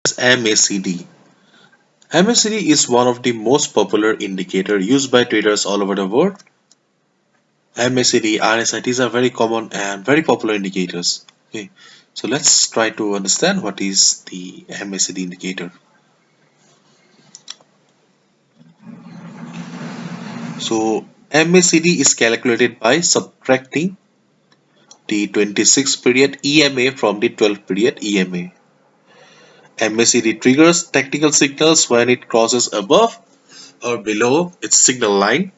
MACD. MACD is one of the most popular indicator used by traders all over the world. MACD, RSI, these are very common and very popular indicators. Okay, so let's try to understand what is the MACD indicator. So MACD is calculated by subtracting the 26 period EMA from the 12 period EMA. MACD triggers tactical signals when it crosses above or below its signal line.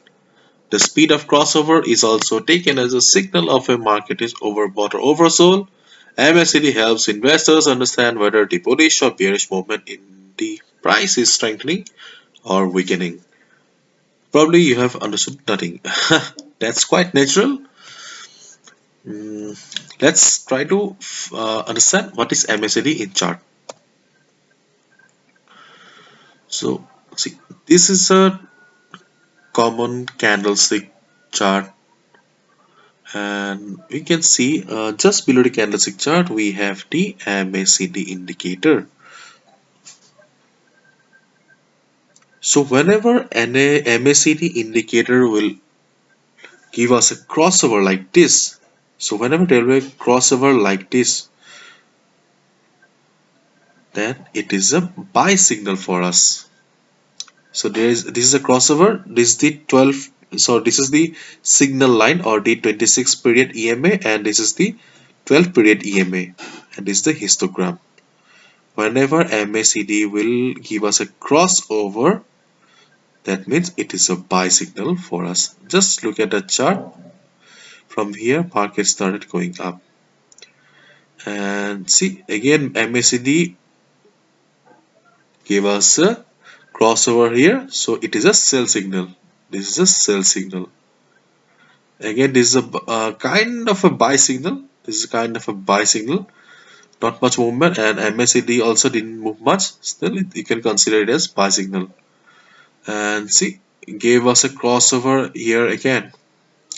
The speed of crossover is also taken as a signal of a market is overbought or oversold. MACD helps investors understand whether the bullish or bearish movement in the price is strengthening or weakening. Probably you have understood nothing. That's quite natural. Let's try to understand what is MACD in chart. So, see, this is a common candlestick chart, and we can see just below the candlestick chart we have the MACD indicator. So whenever an MACD indicator will give us a crossover like this, so whenever there will be a crossover like this, then it is a buy signal for us. So this is a crossover. This is the 12. So this is the signal line or the 26 period EMA, and this is the 12 period EMA, and this is the histogram. Whenever MACD will give us a crossover, that means it is a buy signal for us. Just look at the chart. From here, market started going up, and see again MACD gave us a crossover here, so it is a sell signal. This is a sell signal. Again, this is a kind of a buy signal. This is kind of a buy signal. Not much movement, and MACD also didn't move much. Still, you can consider it as buy signal. And see, gave us a crossover here again.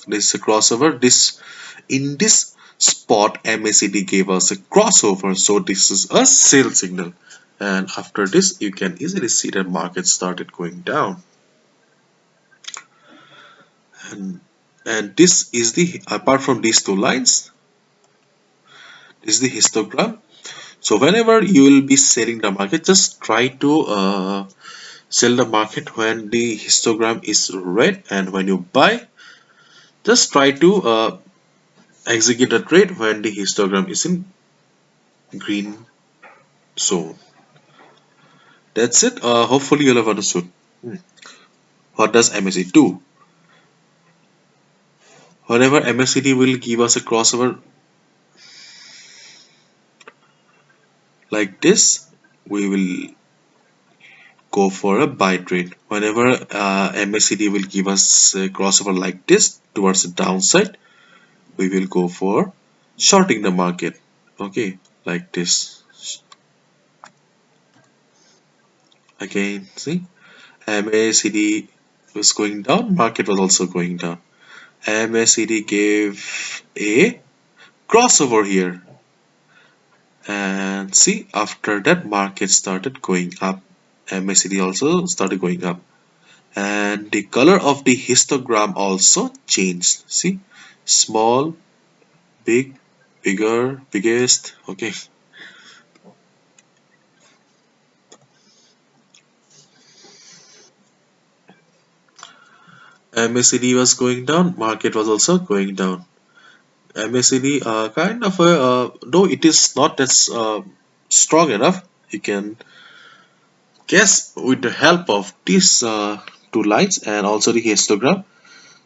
This is a crossover. This in this spot, MACD gave us a crossover, so this is a sell signal. And after this, you can easily see that market started going down. And this is the, apart from these two lines, this is the histogram. So whenever you will be selling the market, just try to sell the market when the histogram is red, and when you buy, just try to execute a trade when the histogram is in green zone. That's it. Hopefully you'll have understood. What does MACD do? Whenever MACD will give us a crossover like this, we will go for a buy trade. Whenever MACD will give us a crossover like this towards the downside, we will go for shorting the market. Okay, like this. Again, see, MACD was going down, market was also going down. MACD gave a crossover here, and see, after that market started going up. MACD also started going up, and the color of the histogram also changed. See, small, big, bigger, biggest. Okay, MACD was going down, market was also going down. MACD kind of a though it is not as strong enough, you can guess with the help of these two lines and also the histogram.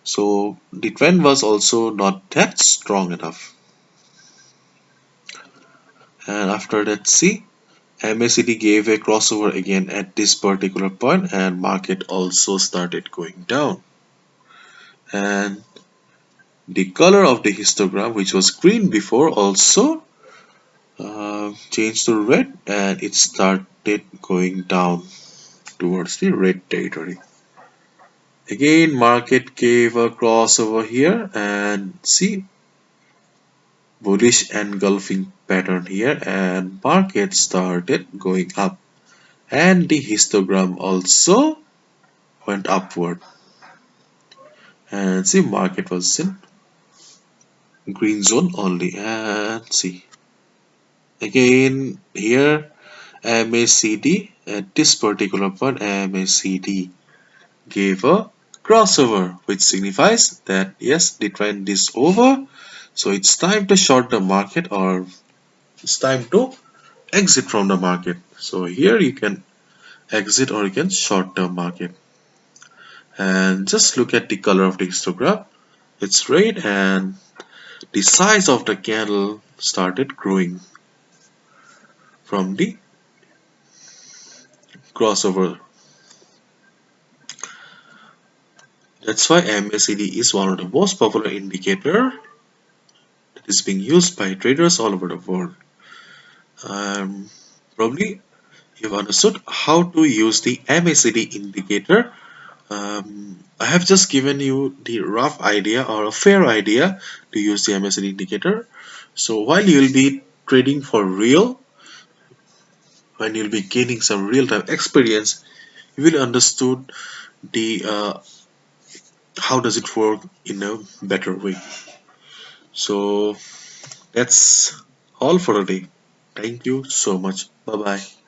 So the trend was also not that strong enough. And after that, see, MACD gave a crossover again at this particular point, and market also started going down. And the color of the histogram, which was green before, also changed to red, and it started going down towards the red territory. Again, market gave a crossover here, and see, bullish engulfing pattern here, and market started going up, and the histogram also went upward, and see market was in green zone only. And see again here MACD, at this particular point MACD gave a crossover, which signifies that yes, the trend is over, so it's time to short the market, or it's time to exit from the market. So here you can exit or you can short the market. And just look at the color of the histogram. It's red, and the size of the candle started growing from the crossover. That's why MACD is one of the most popular indicator that is being used by traders all over the world. Probably you've understood how to use the MACD indicator. I have just given you the rough idea or a fair idea to use the MACD indicator. So while you'll be trading for real, when you'll be gaining some real-time experience, you will understood the how does it work in a better way. So that's all for today. Thank you so much. Bye bye.